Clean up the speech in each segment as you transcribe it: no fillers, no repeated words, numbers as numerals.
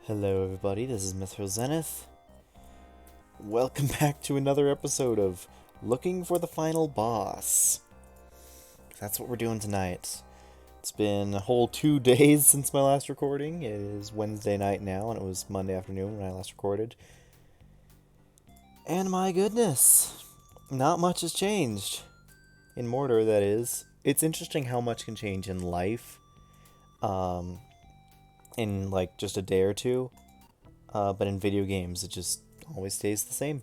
Hello everybody, this is Mithril Zenith. Welcome back to another episode of Looking for the Final Boss. That's what we're doing tonight. It's been a whole 2 days since my last recording. It is Wednesday night now, and it was Monday afternoon when I last recorded. And my goodness, not much has changed. In Mordor, that is. It's interesting how much can change in life. In like just a day or two, but in video games it just always stays the same.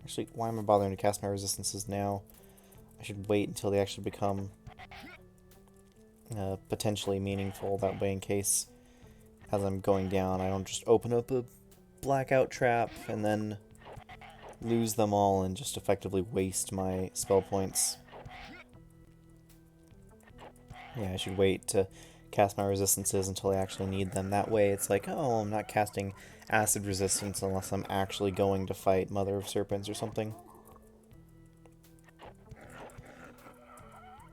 Actually, why am I bothering to cast my resistances now? I should wait until they actually become potentially meaningful, that way in case as I'm going down I don't just open up a blackout trap and then lose them all and just effectively waste my spell points. Yeah, I should wait to cast my resistances until I actually need them. That way it's like, oh, I'm not casting acid resistance unless I'm actually going to fight Mother of Serpents or something.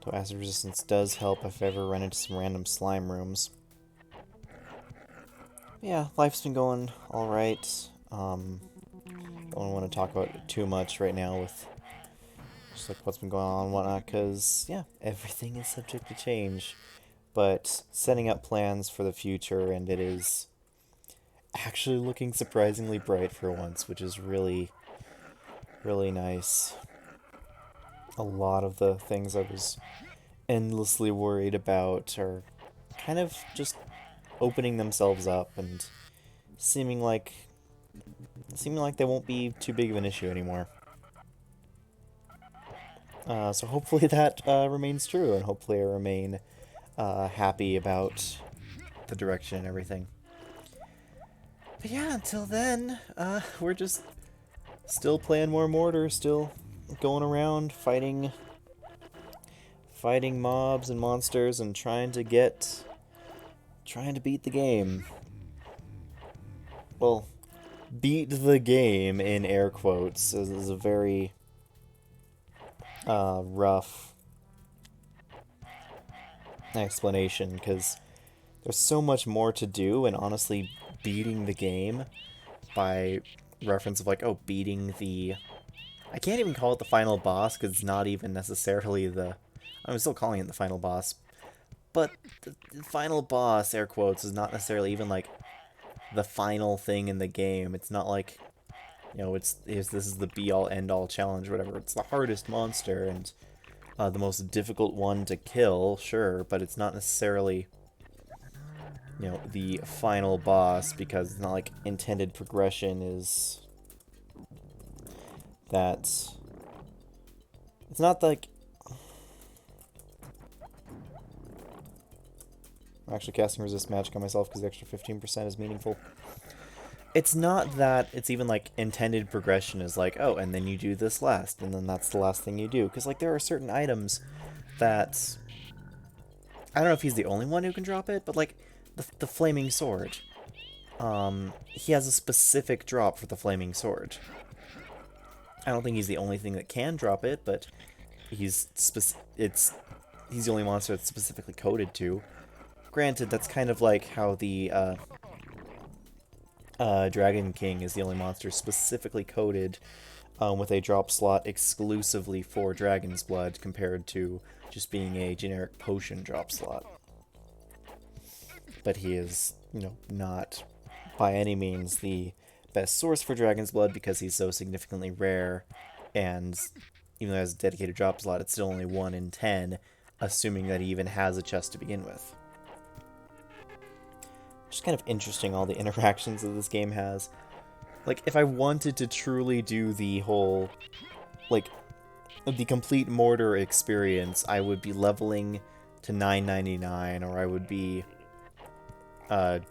So acid resistance does help if I ever run into some random slime rooms. Yeah, life's been going alright. Don't want to talk about it too much right now with just like what's been going on and whatnot, because, yeah, everything is subject to change. But setting up plans for the future, and it is actually looking surprisingly bright for once, which is really, really nice. A lot of the things I was endlessly worried about are kind of just opening themselves up and seeming like they won't be too big of an issue anymore. So hopefully that remains true, and hopefully I remain happy about the direction and everything. But yeah, until then, we're just still playing more Mordor, still going around fighting mobs and monsters and trying to beat the game. Well, beat the game in air quotes is a very rough explanation, because there's so much more to do, and honestly beating the game by reference of like, oh, beating the... I can't even call it the final boss, because it's not even necessarily the... I'm still calling it the final boss, but the final boss, air quotes, is not necessarily even like the final thing in the game. It's not like, you know, this is the be-all, end-all challenge or whatever. It's the hardest monster and the most difficult one to kill, sure, but it's not necessarily, you know, the final boss, because it's not like intended progression is that... It's not like... I'm actually casting resist magic on myself because the extra 15% is meaningful. It's not that it's even like intended progression is like, oh, and then you do this last, and then that's the last thing you do. Because like there are certain items that... I don't know if he's the only one who can drop it, but like the flaming sword. He has a specific drop for the flaming sword. I don't think he's the only thing that can drop it, but he's the only monster that's specifically coded to. Granted, that's kind of like how the Dragon King is the only monster specifically coded with a drop slot exclusively for Dragon's Blood, compared to just being a generic potion drop slot. But he is, you know, not by any means the best source for Dragon's Blood, because he's so significantly rare, and even though he has a dedicated drop slot, it's still only 1 in 10, assuming that he even has a chest to begin with. Just kind of interesting, all the interactions that this game has. Like, if I wanted to truly do the whole, like, the complete Mordor experience, I would be leveling to 999, or I would be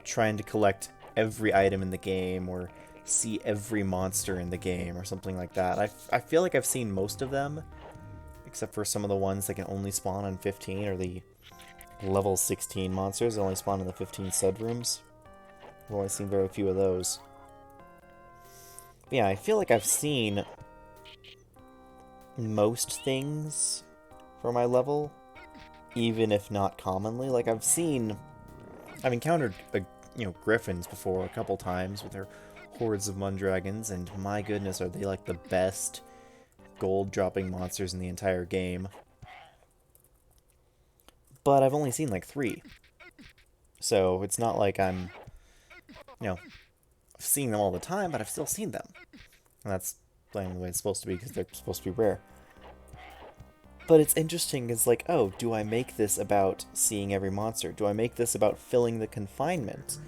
trying to collect every item in the game, or see every monster in the game, or something like that. I feel like I've seen most of them, except for some of the ones that can only spawn on 15, or the level 16 monsters that only spawn in the 15 stud rooms. I've only seen very few of those. But yeah, I feel like I've seen most things for my level, even if not commonly. Like, I've seen I've encountered griffins before a couple times with their hordes of mundragons, and my goodness, are they like the best gold dropping monsters in the entire game. But I've only seen like 3. So it's not like I'm, seeing them all the time, but I've still seen them. And that's playing the way it's supposed to be because they're supposed to be rare. But it's interesting, it's like, oh, do I make this about seeing every monster? Do I make this about filling the confinement?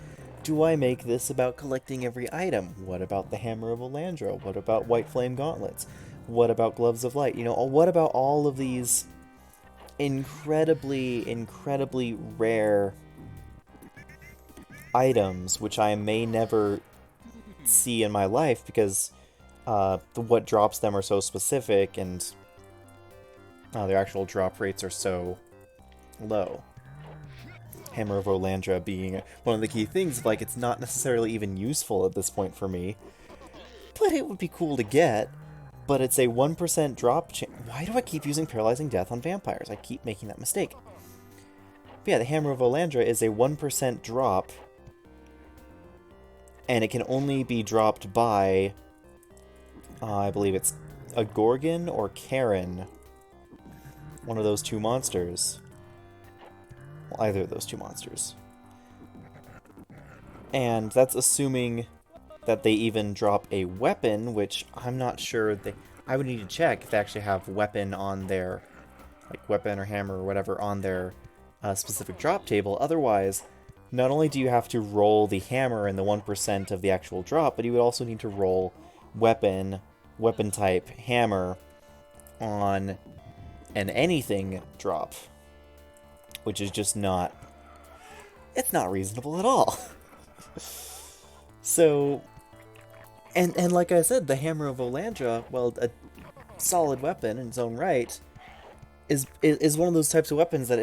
Do I make this about collecting every item? What about the Hammer of Elandra? What about White Flame Gauntlets? What about Gloves of Light? What about all of these incredibly, incredibly rare items, which I may never see in my life because what drops them are so specific, and their actual drop rates are so low. Hammer of Elandra being one of the key things, like, it's not necessarily even useful at this point for me, but it would be cool to get. But it's a 1% drop chance. Why do I keep using Paralyzing Death on vampires? I keep making that mistake. But yeah, the Hammer of Elandra is a 1% drop, and it can only be dropped by, I believe it's a Gorgon or Karen. One of those 2 monsters. Well, either of those 2 monsters. And that's assuming that they even drop a weapon, which I'm not sure I would need to check if they actually have weapon on their, like, weapon or hammer or whatever on their specific drop table. Otherwise, not only do you have to roll the hammer and the 1% of the actual drop, but you would also need to roll weapon type hammer on an anything drop, which is just not, it's not reasonable at all. So, and like I said, the Hammer of Elandra, well, a solid weapon in its own right, is one of those types of weapons that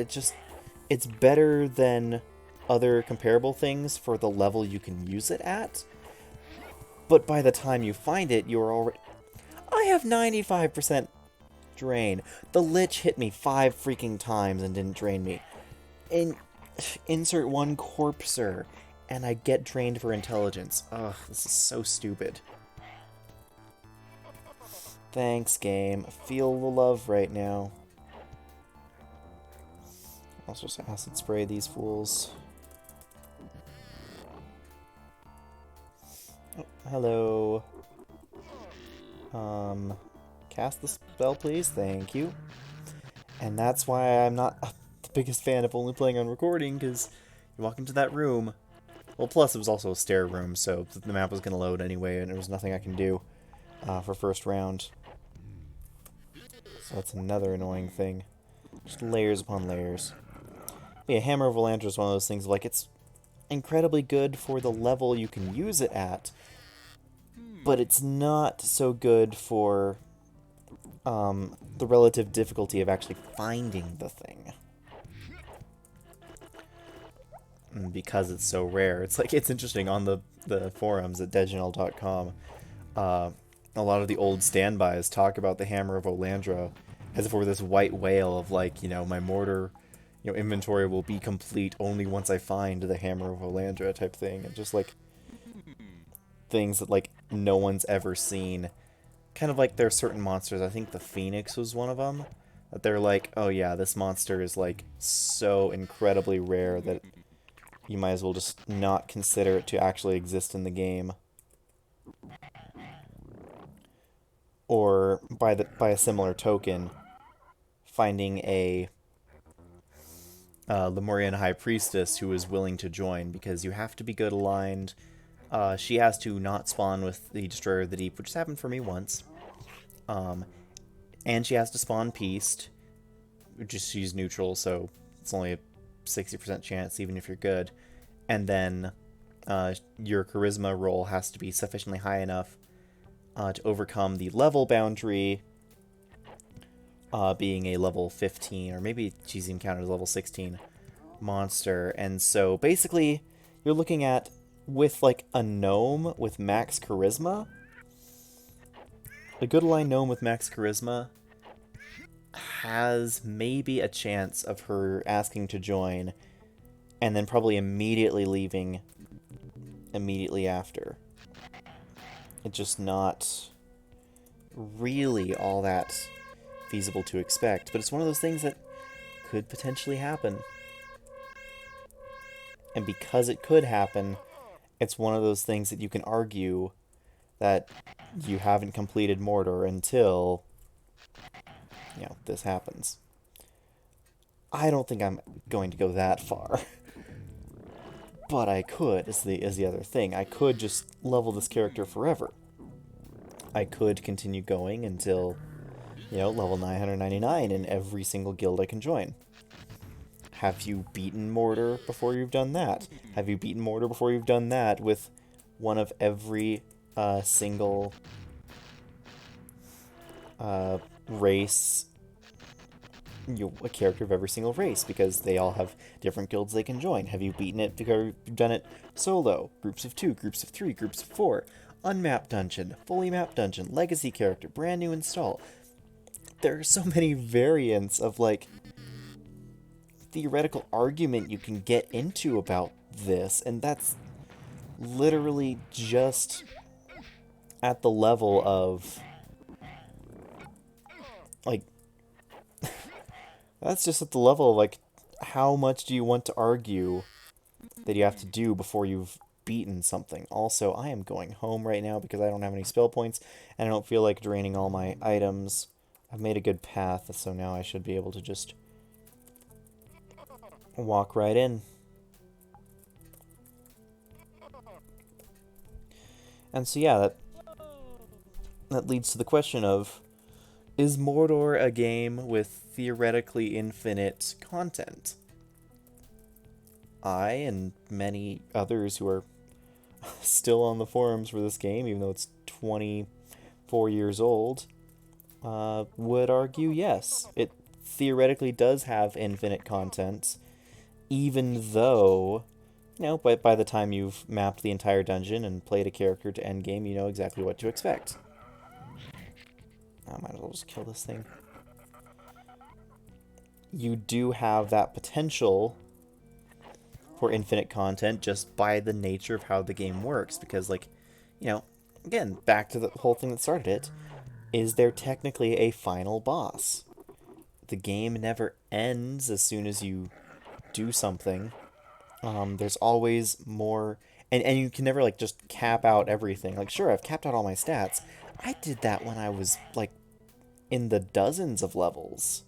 it's better than other comparable things for the level you can use it at. But by the time you find it, you're already... I have 95% drain. The Lich hit me 5 freaking times and didn't drain me. Insert 1 Corpser, and I get drained for intelligence. Ugh, this is so stupid. Thanks, game. Feel the love right now. I'll just acid spray these fools. Oh, hello. Cast the spell, please. Thank you. And that's why I'm not the biggest fan of only playing on recording, because you walk into that room. Well, plus it was also a stair room, so the map was going to load anyway, and there was nothing I can do for first round. So that's another annoying thing. Just layers upon layers. But yeah, Hammer of Elandra is one of those things, like, it's incredibly good for the level you can use it at, but it's not so good for the relative difficulty of actually finding the thing. And because it's so rare. It's like, it's interesting, on the forums at dredging.com, a lot of the old standbys talk about the Hammer of Elandra as if it were this white whale of, like, my Mordor inventory will be complete only once I find the Hammer of Elandra type thing, and just, like, things that, like, no one's ever seen. Kind of like there are certain monsters, I think the Phoenix was one of them, that they're like, oh yeah, this monster is, like, so incredibly rare that you might as well just not consider it to actually exist in the game. Or, by a similar token, finding a Lemurian High Priestess who is willing to join, because you have to be good aligned. She has to not spawn with the Destroyer of the Deep, which has happened for me once. And she has to spawn Pieced, which is, she's neutral, so it's only a 60% chance, even if you're good. And then your Charisma roll has to be sufficiently high enough to overcome the level boundary, being a level 15, or maybe she's even counted as level 16 monster. And so basically, you're looking at, with, like, a gnome with max charisma, a good aligned gnome with max charisma has maybe a chance of her asking to join and then probably immediately leaving immediately after. It's just not really all that feasible to expect, but it's one of those things that could potentially happen. And because it could happen, it's one of those things that you can argue that you haven't completed Mordor until, this happens. I don't think I'm going to go that far. But I could, is the other thing. I could just level this character forever. I could continue going until, level 999 in every single guild I can join. Have you beaten Mordor before you've done that? Have you beaten Mordor before you've done that with one of every single race, a character of every single race, because they all have different guilds they can join? Have you beaten it because you've done it solo, groups of 2, groups of 3, groups of 4, unmapped dungeon, fully mapped dungeon, legacy character, brand new install? There are so many variants of, like, theoretical argument you can get into about this, and that's literally just at the level of, like, that's just at the level of, like, how much do you want to argue that you have to do before you've beaten something? Also, I am going home right now because I don't have any spell points, and I don't feel like draining all my items. I've made a good path, so now I should be able to just walk right in. And so yeah, that leads to the question of, is Mordor a game with theoretically infinite content? I, and many others who are still on the forums for this game, even though it's 24 years old, would argue yes. It theoretically does have infinite content, even though, by the time you've mapped the entire dungeon and played a character to endgame, you know exactly what to expect. I might as well just kill this thing. You do have that potential for infinite content just by the nature of how the game works, because, like, again, back to the whole thing that started it, is there technically a final boss? The game never ends as soon as you do something. There's always more, and you can never, like, just cap out everything. Like, sure, I've capped out all my stats. I did that when I was, like, in the dozens of levels.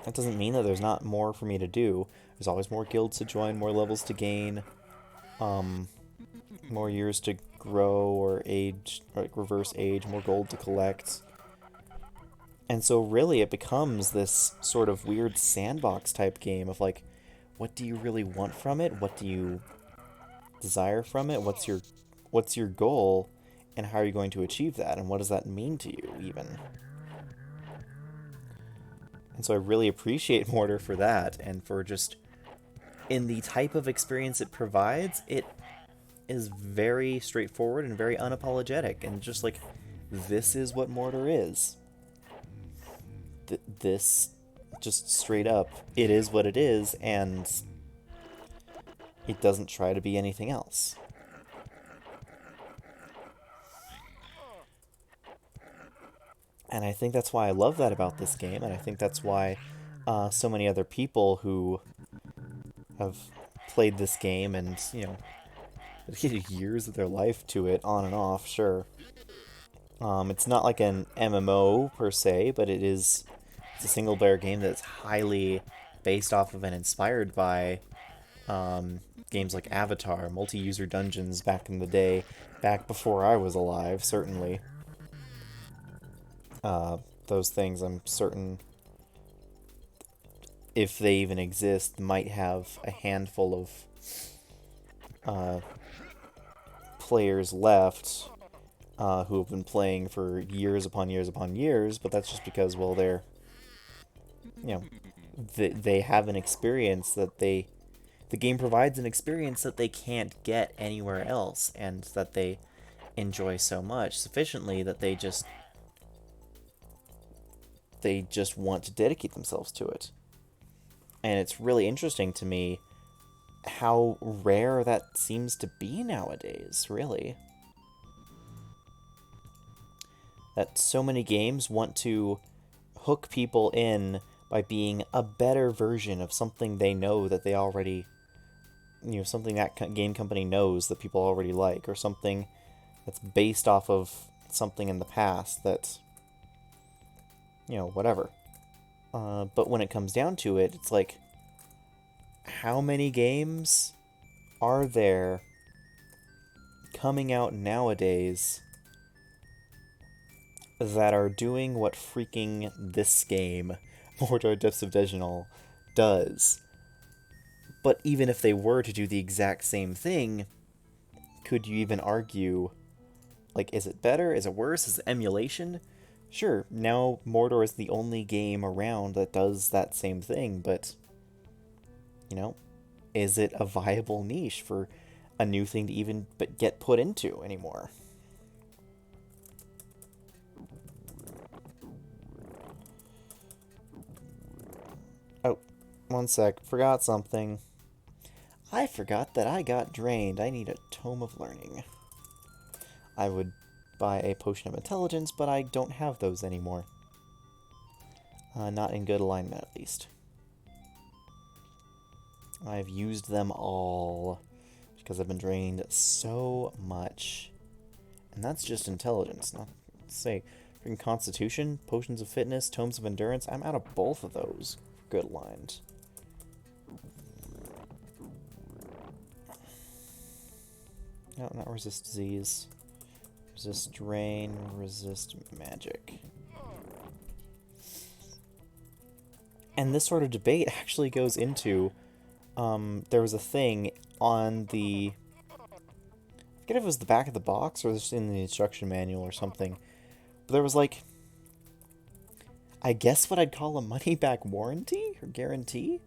That doesn't mean that there's not more for me to do. There's always more guilds to join, more levels to gain, more years to grow or age, or like reverse age, more gold to collect. And so really it becomes this sort of weird sandbox type game of, like, what do you really want from it? What do you desire from it? What's your goal? And how are you going to achieve that? And what does that mean to you, even? And so I really appreciate Mordor for that, and for just, in the type of experience it provides, it is very straightforward and very unapologetic, and just like, this is what Mordor is. This, just straight up, it is what it is, and it doesn't try to be anything else. And I think that's why I love that about this game, and I think that's why so many other people who have played this game and, dedicated years of their life to it, on and off, sure. It's not like an MMO per se, but it's a single-player game that's highly based off of and inspired by games like Avatar, multi-user dungeons back in the day, back before I was alive, certainly. Those things, I'm certain, if they even exist, might have a handful of players left who have been playing for years upon years upon years, but that's just because, well, they're, they have an experience that the game provides an experience that they can't get anywhere else, and that they enjoy so much, sufficiently that they just want to dedicate themselves to it. And it's really interesting to me how rare that seems to be nowadays, really. That so many games want to hook people in by being a better version of something they know that they already, something that game company knows that people already like, or something that's based off of something in the past that, whatever. But when it comes down to it, it's like, how many games are there coming out nowadays that are doing what freaking this game, Mordor Dejenol, does? But even if they were to do the exact same thing, could you even argue, like, is it better? Is it worse? Is it emulation? Sure, now Mordor is the only game around that does that same thing, but, is it a viable niche for a new thing to even get put into anymore? Oh, one sec. Forgot something. I forgot that I got drained. I need a Tome of Learning. I would buy a Potion of Intelligence, but I don't have those anymore. Not in good alignment, at least. I've used them all because I've been drained so much. And that's just intelligence, not, say, freaking Constitution, Potions of Fitness, Tomes of Endurance. I'm out of both of those. Good aligned. No, not resist disease. Resist drain, resist magic. And this sort of debate actually goes into, there was a thing on the, I forget if it was the back of the box or just in the instruction manual or something, but there was like, I guess what I'd call a money-back warranty or guarantee?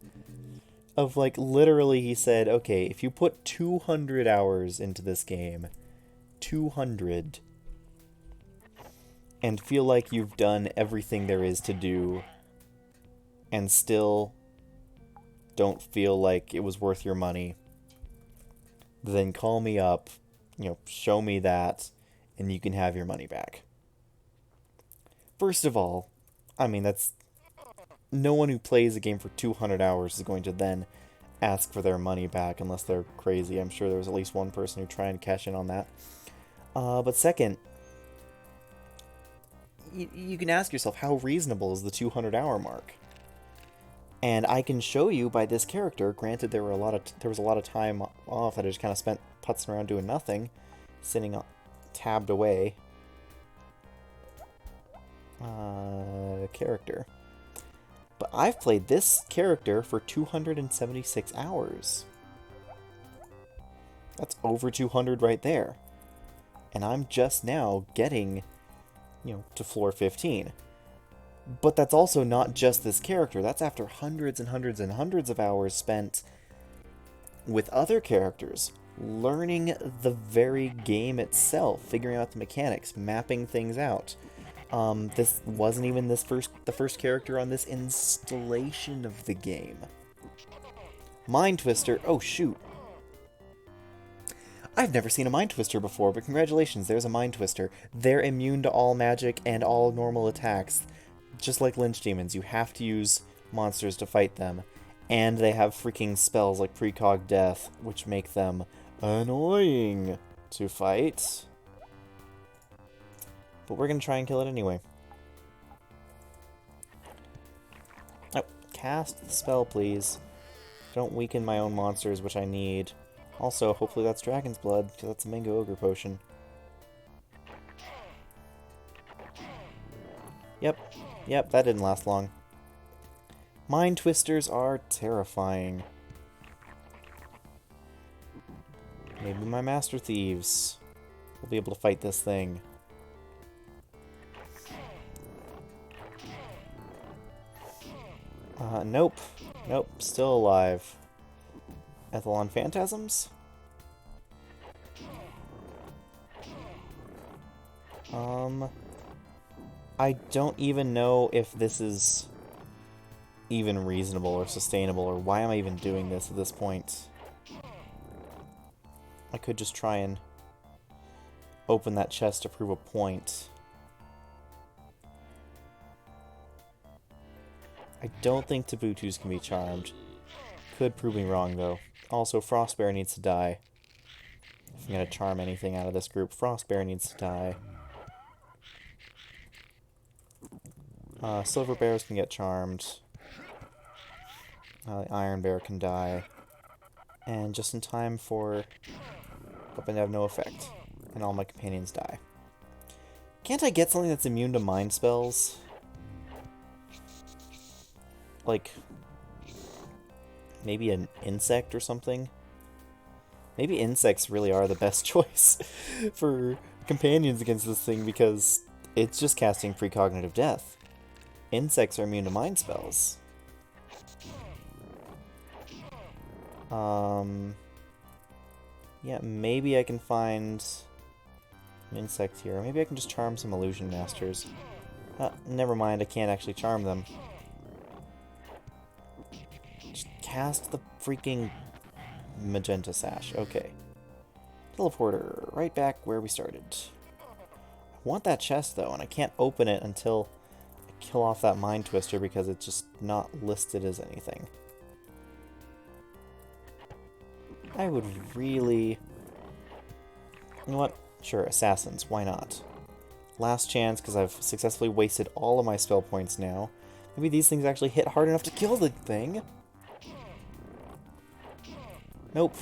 Of like, literally he said, okay, if you put 200 hours into this game, 200, and feel like you've done everything there is to do, and still don't feel like it was worth your money, then call me up, show me that, and you can have your money back. First of all, I mean, that's... No one who plays a game for 200 hours is going to then ask for their money back unless they're crazy. I'm sure there was at least one person who tried and cash in on that. But second, you can ask yourself, how reasonable is the 200-hour mark? And I can show you by this character. Granted, there was a lot of time off that I just kind of spent putzing around doing nothing, sitting tabbed away. Character. But I've played this character for 276 hours. That's over 200 right there. And I'm just now getting, to floor 15. But that's also not just this character. That's after hundreds and hundreds and hundreds of hours spent with other characters, learning the very game itself, figuring out the mechanics, mapping things out. This wasn't even the first character on this installation of the game. Mind Twister. Oh, shoot. I've never seen a Mind Twister before, but congratulations, there's a Mind Twister. They're immune to all magic and all normal attacks. Just like Lynch Demons, you have to use monsters to fight them. And they have freaking spells like Precog Death, which make them annoying to fight. But we're going to try and kill it anyway. Oh, cast the spell, please. Don't weaken my own monsters, which I need. Also, hopefully that's Dragon's Blood, because that's a Mango Ogre potion. Yep, that didn't last long. Mind Twisters are terrifying. Maybe my Master Thieves will be able to fight this thing. Nope. Nope, still alive. Ethelon Phantasms? I don't even know if this is even reasonable or sustainable, or why am I even doing this at this point? I could just try and open that chest to prove a point. I don't think Tabutus can be charmed. Could prove me wrong, though. Also, Frostbear needs to die. If I'm gonna charm anything out of this group, Frostbear needs to die. Silver Bears can get charmed. The Iron Bear can die. And just in time for weapon to have no effect. And all my companions die. Can't I get something that's immune to mind spells? Like, maybe an insect or something? Maybe insects really are the best choice for companions against this thing, because it's just casting precognitive death. Insects are immune to mind spells. Yeah, maybe I can find an insect here. Maybe I can just charm some illusion masters. Never mind, I can't actually charm them. Just cast the freaking magenta sash. Okay. Teleporter, right back where we started. I want that chest, though, and I can't open it until I kill off that Mind Twister, because it's just not listed as anything. I would really... You know what? Sure, assassins. Why not? Last chance, because I've successfully wasted all of my spell points now. Maybe these things actually hit hard enough to kill the thing. Nope.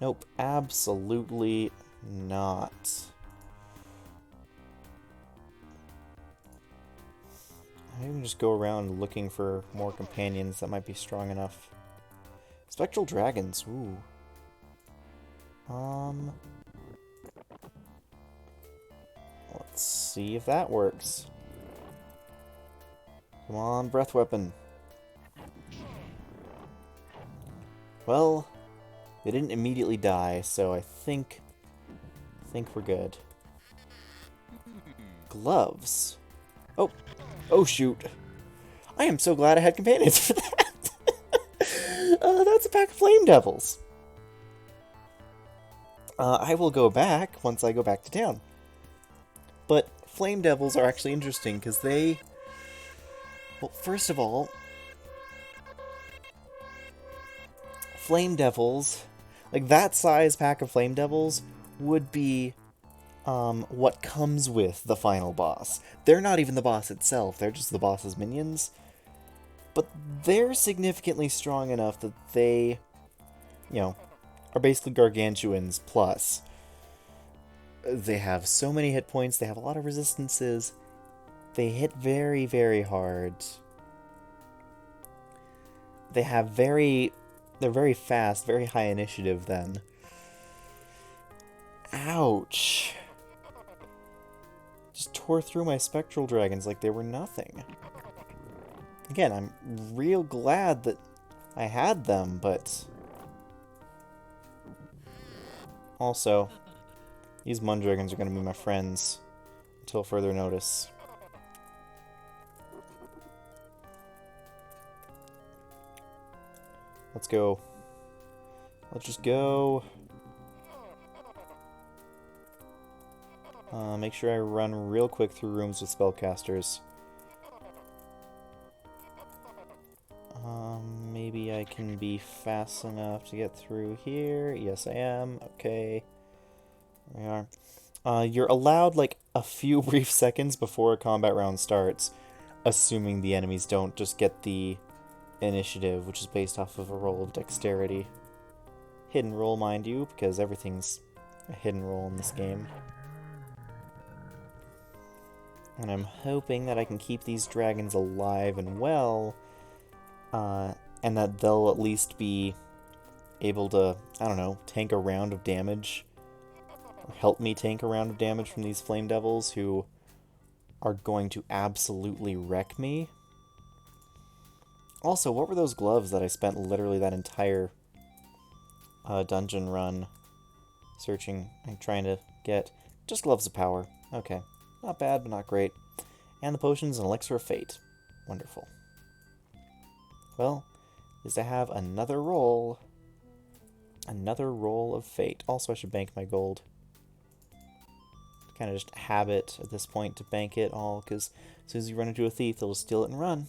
Nope. Absolutely not. I can just go around looking for more companions that might be strong enough. Spectral dragons, ooh. Let's see if that works. Come on, breath weapon. Well, they didn't immediately die, so I think we're good. Gloves. Oh, oh shoot! I am so glad I had companions for that. That's a pack of flame devils. I will go back once I go back to town. But flame devils are actually interesting because they... Well, first of all, flame devils, like that size pack of flame devils, would be what comes with the final boss. They're not even the boss itself, they're just the boss's minions. But they're significantly strong enough that they, you know, are basically gargantuans plus. They have so many hit points, they have a lot of resistances, they hit very, very hard. They have they're very fast, very high initiative then. Ouch. Just tore through my spectral dragons like they were nothing. Again, I'm real glad that I had them, but... Also, these Mundragons are going to be my friends until further notice. Let's go. Let's just go. Make sure I run real quick through rooms with spellcasters. Maybe I can be fast enough to get through here. Yes, I am. Okay. There we are. You're allowed, like, a few brief seconds before a combat round starts, assuming the enemies don't just get the initiative, which is based off of a roll of dexterity. Hidden roll, mind you, because everything's a hidden roll in this game. And I'm hoping that I can keep these dragons alive and well, and that they'll at least be able to, I don't know, tank a round of damage, or help me tank a round of damage from these flame devils who are going to absolutely wreck me. Also, what were those gloves that I spent literally that entire dungeon run searching and trying to get? Just gloves of power. Okay. Not bad, but not great. And the potions and elixir of fate. Wonderful. well, is to have another roll. Another roll of fate. Also, I should bank my gold. Kind of just habit at this point to bank it all, because as soon as you run into a thief, they'll just steal it and run.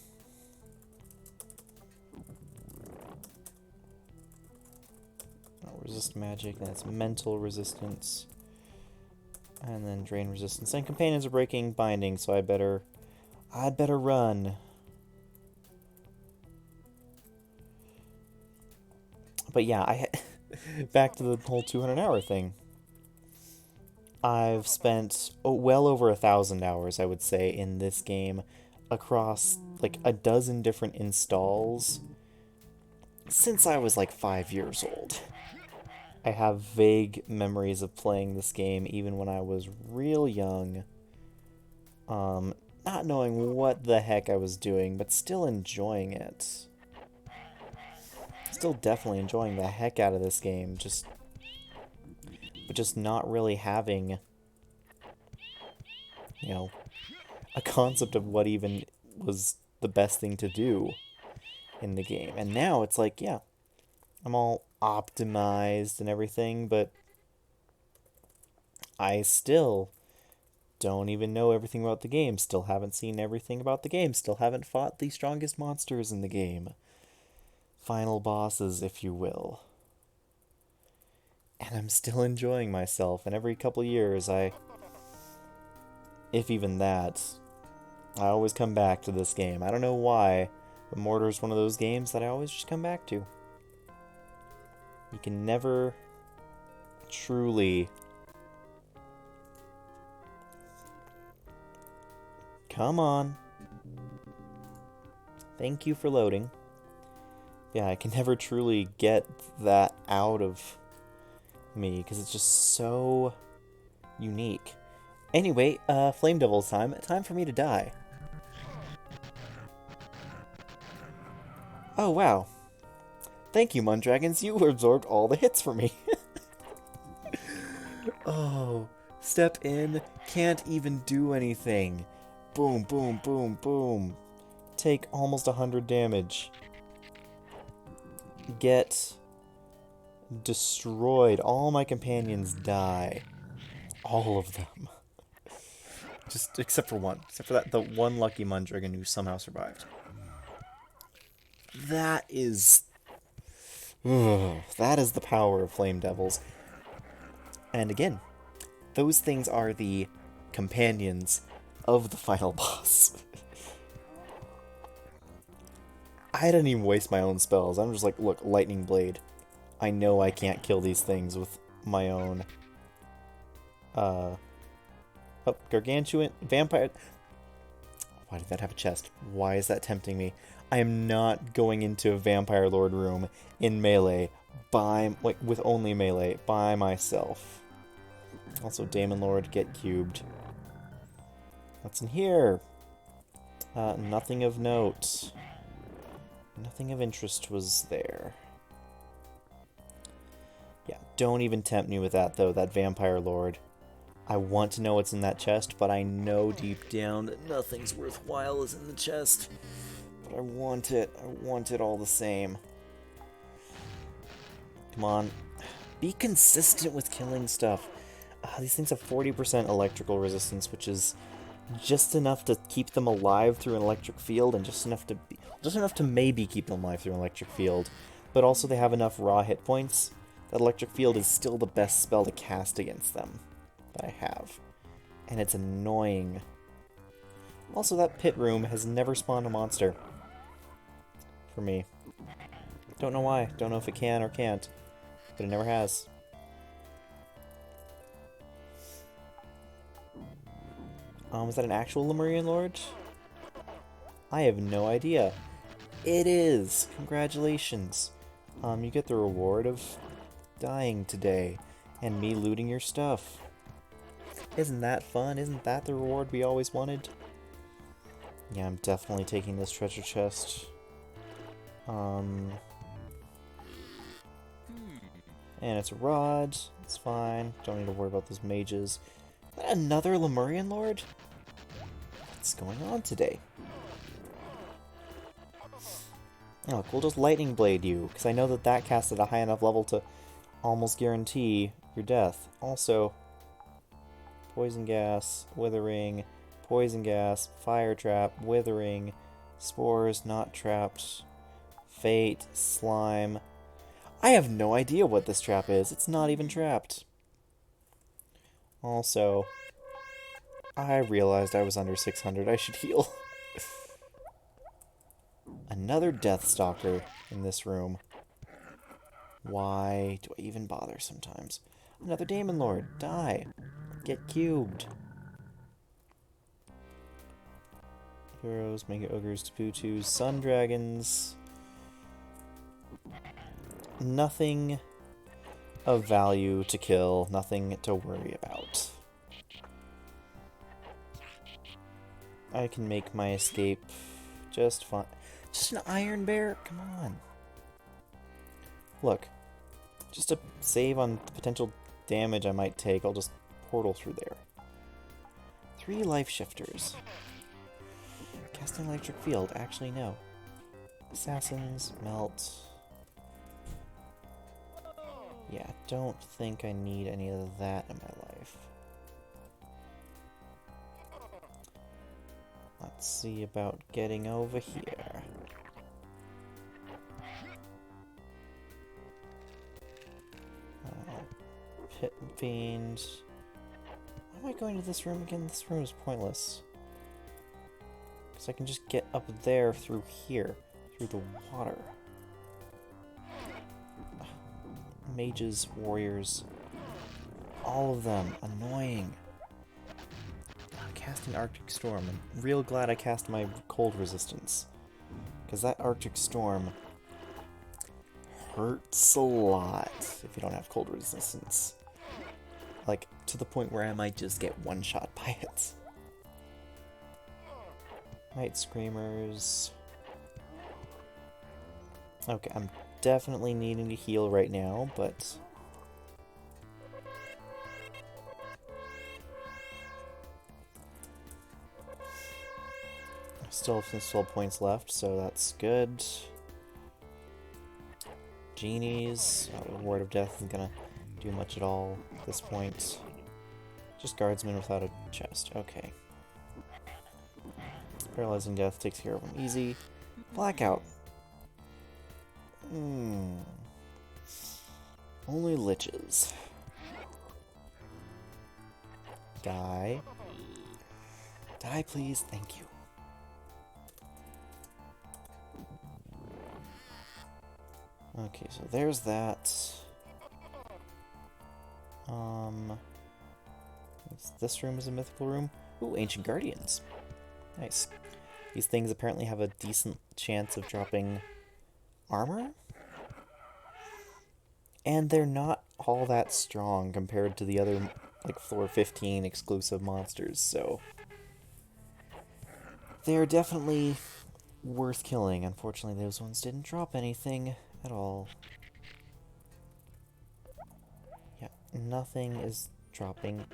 Oh, resist magic, that's mental resistance. And then drain resistance. And companions are breaking binding, so I'd better run. But yeah, back to the whole 200-hour thing. I've spent well over 1,000 hours, I would say, in this game across like a dozen different installs since I was like 5 years old. I have vague memories of playing this game even when I was real young, not knowing what the heck I was doing, but still enjoying it. Still definitely enjoying the heck out of this game, but just not really having, you know, a concept of what even was the best thing to do in the game. And now it's like, yeah, I'm all optimized and everything, but I still don't even know everything about the game, still haven't seen everything about the game, still haven't fought the strongest monsters in the game. Final bosses, if you will. And I'm still enjoying myself, and every couple years if even that, I always come back to this game. I don't know why, but Mordor's one of those games that I always just come back to. You can never truly... Come on. Thank you for loading. Yeah, I can never truly get that out of me, because it's just so unique. Anyway, Flame Devil's time. Time for me to die. Oh, wow. Thank you, Mundragons. You absorbed all the hits for me. Oh, step in. Can't even do anything. Boom, boom, boom, boom. Take almost 100 damage. Get destroyed. All my companions die. All of them. Just except for one. Except for the one lucky Mundragon who somehow survived. That is... that is the power of Flame Devils. And again, those things are the companions of the final boss. I didn't even waste my own spells. I'm just like, look, Lightning Blade. I know I can't kill these things with my own... Oh, Gargantuan... Vampire... Why did that have a chest? Why is that tempting me? I am not going into a Vampire Lord room in melee with only melee by myself. Also, Daemon Lord, get cubed. What's in here? Nothing of note. Nothing of interest was there. Yeah, don't even tempt me with that, though, that Vampire Lord. I want to know what's in that chest, but I know deep down that nothing's worthwhile is in the chest. But I want it. I want it all the same. Come on. Be consistent with killing stuff. These things have 40% electrical resistance, which is just enough to keep them alive through an electric field, and just enough to maybe keep them alive through an electric field. But also they have enough raw hit points that electric field is still the best spell to cast against them that I have. And it's annoying. Also, that pit room has never spawned a monster. For me. Don't know why. Don't know if it can or can't. But it never has. Was that an actual Lemurian Lord? I have no idea. It is! Congratulations. You get the reward of dying today. And me looting your stuff. Isn't that fun? Isn't that the reward we always wanted? Yeah, I'm definitely taking this treasure chest. And it's a rod. It's fine. Don't need to worry about those mages. Another Lemurian Lord? What's going on today? Oh, we'll just lightning blade you, because I know that that casts at a high enough level to almost guarantee your death. Also, poison gas, withering, poison gas, fire trap, withering, spores, not trapped, fate, slime. I have no idea what this trap is. It's not even trapped. Also, I realized I was under 600. I should heal. Another Deathstalker in this room. Why do I even bother sometimes? Another Demon Lord. Die. Get cubed. Heroes, Mega Ogres, Taputus, Sun Dragons. Nothing of value to kill. Nothing to worry about. I can make my escape just fine. Just an Iron Bear? Come on. Look. Just to save on the potential damage I might take, I'll just portal through there. 3 life shifters. Casting electric field. Actually, no. Assassins, melt. Yeah, don't think I need any of that in my life. Let's see about getting over here. Pit Fiend. Why am I going to this room again? This room is pointless. Because I can just get up there through here. Through the water. Mages, warriors. All of them. Annoying. I'm casting Arctic Storm. I'm real glad I cast my cold resistance. Because that Arctic Storm hurts a lot if you don't have cold resistance. Like, to the point where I might just get one-shot by it. Night Screamers. Okay, I'm definitely needing to heal right now, but... I still have some soul points left, so that's good. Genies. Ward of Death isn't gonna do much at all at this point. Just guardsmen without a chest. Okay. Paralyzing Death takes care of them easy. Blackout. Only liches. Die. Die, please. Thank you. Okay, so there's that. This room is a mythical room. Ooh, Ancient Guardians. Nice. These things apparently have a decent chance of dropping armor? And they're not all that strong compared to the other, like, floor 15 exclusive monsters, so... They're definitely worth killing. Unfortunately, those ones didn't drop anything at all. Yeah, nothing is dropping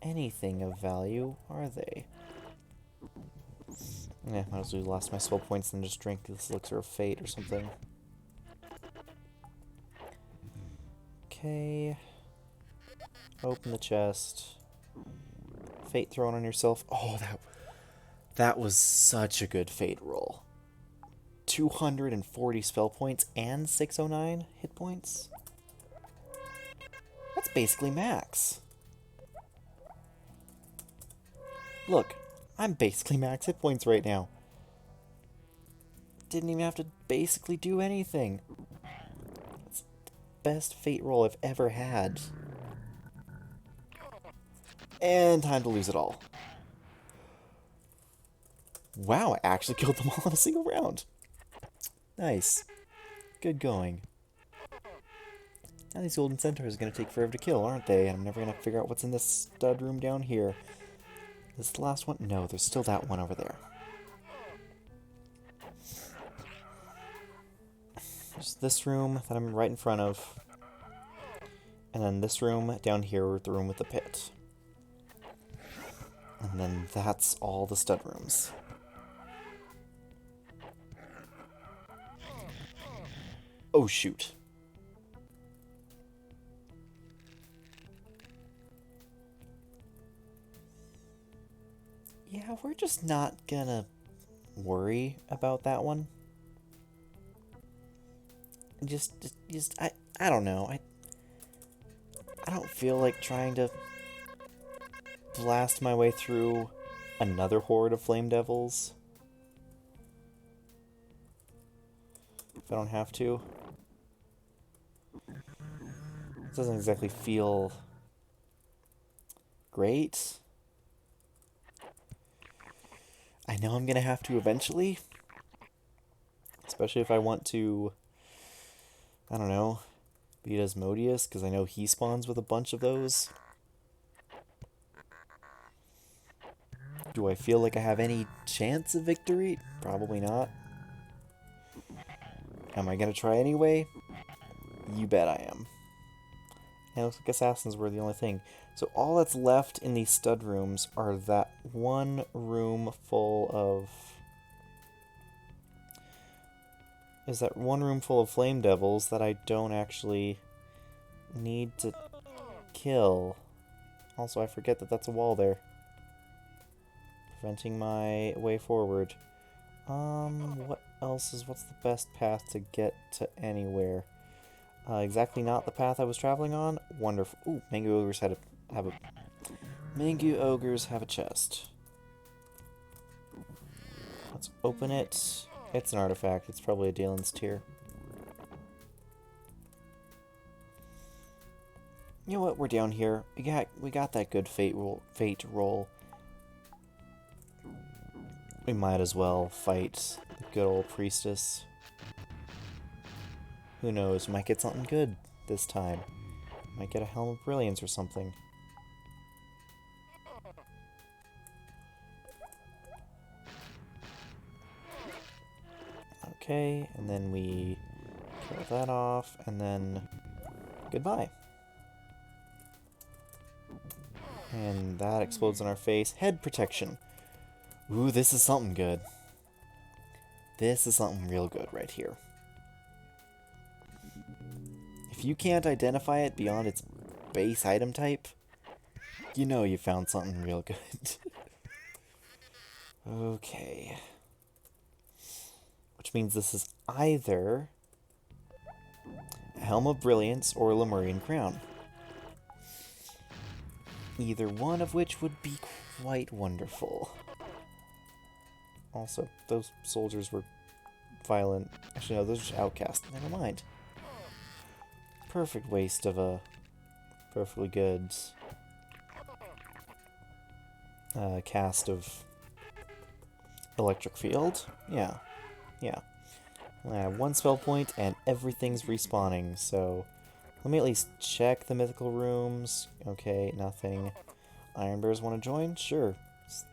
anything of value, are they? Yeah, might as well lost my soul points and just drink this elixir of fate or something. Okay. Open the chest. Fate thrown on yourself. Oh, that was such a good fate roll. 240 spell points and 609 hit points. That's basically max. Look, I'm basically max hit points right now. Didn't even have to basically do anything. It's the best fate roll I've ever had. And time to lose it all. Wow, I actually killed them all in a single round. Nice. Good going. Now these golden centaurs are going to take forever to kill, aren't they? And I'm never going to figure out what's in this stud room down here. Is this the last one? No, there's still that one over there. There's this room that I'm right in front of. And then this room down here, the room with the pit. And then that's all the stud rooms. Oh, shoot. Yeah, we're just not gonna worry about that one. I don't know. I don't feel like trying to blast my way through another horde of flame devils. If I don't have to. It doesn't exactly feel great. I know I'm gonna have to eventually. Especially if I want to, I don't know, beat Asmodeus, because I know he spawns with a bunch of those. Do I feel like I have any chance of victory? Probably not. Am I gonna try anyway? You bet I am. And it looks like assassins were the only thing. So all that's left in these stud rooms are that one room full of... Is that one room full of flame devils that I don't actually need to kill. Also, I forget that that's a wall there. Preventing my way forward. What else is... What's the best path to get to anywhere? Exactly not the path I was traveling on. Wonderful. Ooh, Mango Ogres have a... Mango Ogres have a chest. Let's open it. It's an artifact. It's probably a Dalen's Tear. You know what? We're down here. We got that good fate roll. We might as well fight the good old priestess. Who knows? Might get something good this time. Might get a Helm of Brilliance or something. Okay, and then we kill that off, and then goodbye. And that explodes in our face. Head protection. Ooh, this is something good. This is something real good right here. If you can't identify it beyond its base item type, you know you found something real good. Okay. Which means this is either a Helm of Brilliance or a Lemurian Crown. Either one of which would be quite wonderful. Also, those soldiers were violent. Actually, no, those are just outcasts. Never mind. Perfect waste of a perfectly good cast of electric field. Yeah. I have one spell point and everything's respawning, so let me at least check the mythical rooms. Okay, nothing. Iron Bears want to join? Sure. It's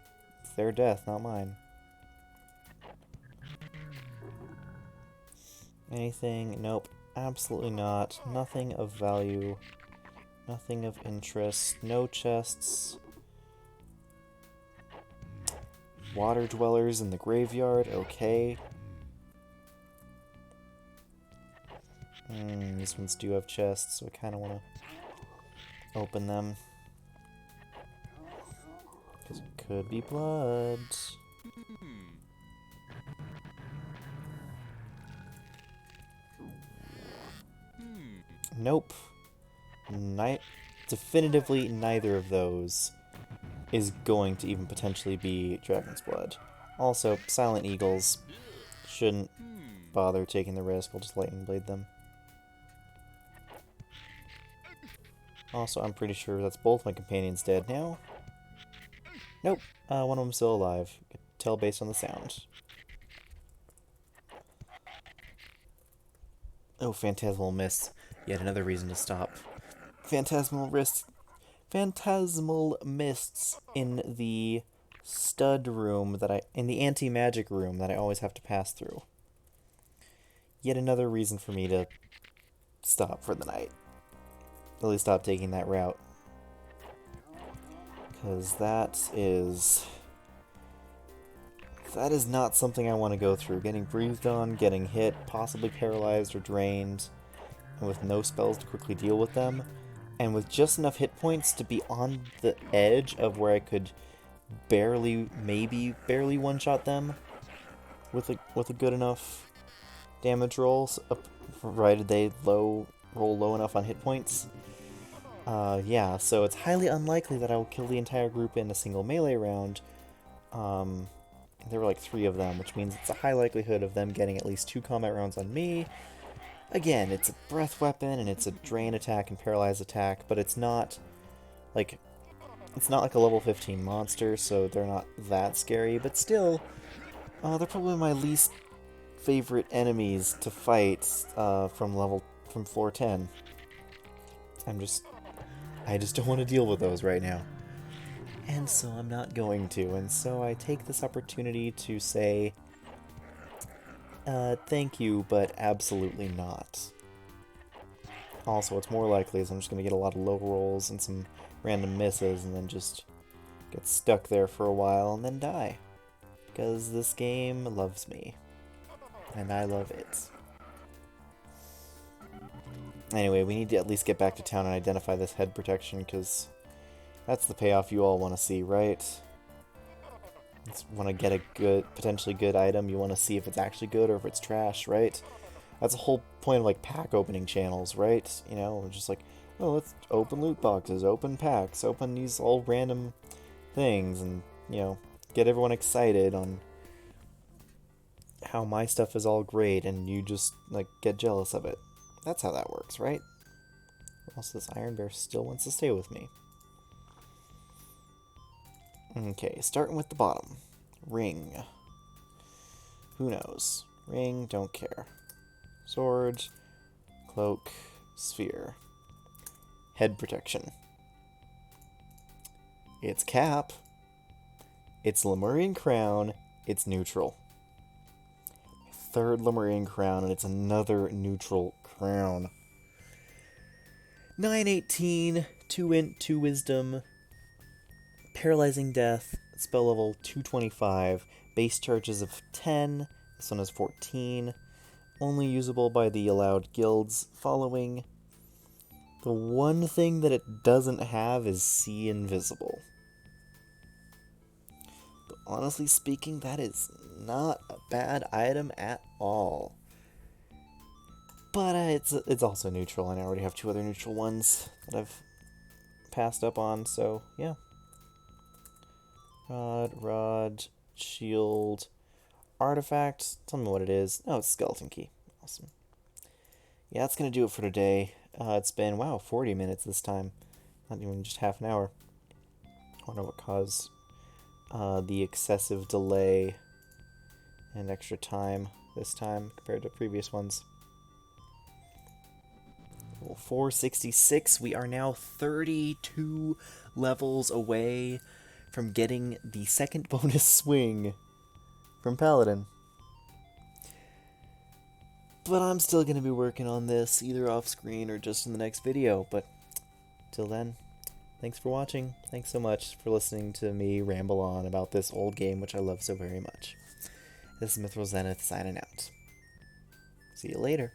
their death, not mine. Anything? Nope. Absolutely not. Nothing of value. Nothing of interest. No chests. Water dwellers in the graveyard. Okay. These ones do have chests, so I kind of want to open them. Because it could be blood. Nope. Definitively neither of those is going to even potentially be Dragon's Blood. Also, Silent Eagles shouldn't bother taking the risk. We'll just Lightning Blade them. Also, I'm pretty sure that's both my companions dead now. Nope. One of them's still alive. Could tell based on the sound. Oh, Phantasmal Mists. Yet another reason to stop. Phantasmal Mists in the stud room in the anti-magic room that I always have to pass through. Yet another reason for me to stop for the night. At least stop taking that route. Because that that is not something I want to go through. Getting breathed on, getting hit, possibly paralyzed or drained, and with no spells to quickly deal with them, and with just enough hit points to be on the edge of where I could barely, maybe barely one-shot them with a good enough damage roll, provided they roll low enough on hit points. Yeah, so it's highly unlikely that I will kill the entire group in a single melee round. There were like 3 of them, which means it's a high likelihood of them getting at least 2 combat rounds on me. Again, it's a breath weapon, and it's a drain attack and paralyze attack, but it's not like a level 15 monster, so they're not that scary, but still, they're probably my least favorite enemies to fight from floor 10. I just don't want to deal with those right now. And so I'm not going to, and so I take this opportunity to say, thank you, but absolutely not. Also, what's more likely is I'm just going to get a lot of low rolls and some random misses, and then just get stuck there for a while and then die. Because this game loves me. And I love it. Anyway, we need to at least get back to town and identify this head protection, because that's the payoff you all want to see, right? You want to get a good, potentially good item, you want to see if it's actually good or if it's trash, right? That's the whole point of, like, pack opening channels, right? You know, just like, oh, let's open loot boxes, open packs, open these all random things, and, you know, get everyone excited on how my stuff is all great, and you just, like, get jealous of it. That's how that works, right? Also, this Iron Bear still wants to stay with me. Okay, starting with the bottom. Ring. Who knows? Ring, don't care. Sword, cloak, sphere. Head protection. It's cap. It's Lemurian crown. It's neutral. 3rd Lemurian crown, and it's another neutral crown. 918, 2 int, 2 wisdom, paralyzing death, spell level 225, base charges of 10, this one is 14, only usable by the allowed guilds following. The one thing that it doesn't have is see invisible. But honestly speaking, that is not a bad item at all. But it's also neutral, and I already have 2 other neutral ones that I've passed up on, so yeah. Rod, shield, artifact, tell me what it is. Oh, it's skeleton key. Awesome. Yeah, that's gonna do it for today. It's been, wow, 40 minutes this time. Not even just half an hour. I wonder what caused the excessive delay and extra time this time compared to previous ones. 466, we are now 32 levels away from getting the 2nd bonus swing from Paladin. But I'm still going to be working on this, either off screen or just in the next video, but till then, thanks for watching. Thanks so much for listening to me ramble on about this old game which I love so very much. This is Mithril Zenith signing out. See you later.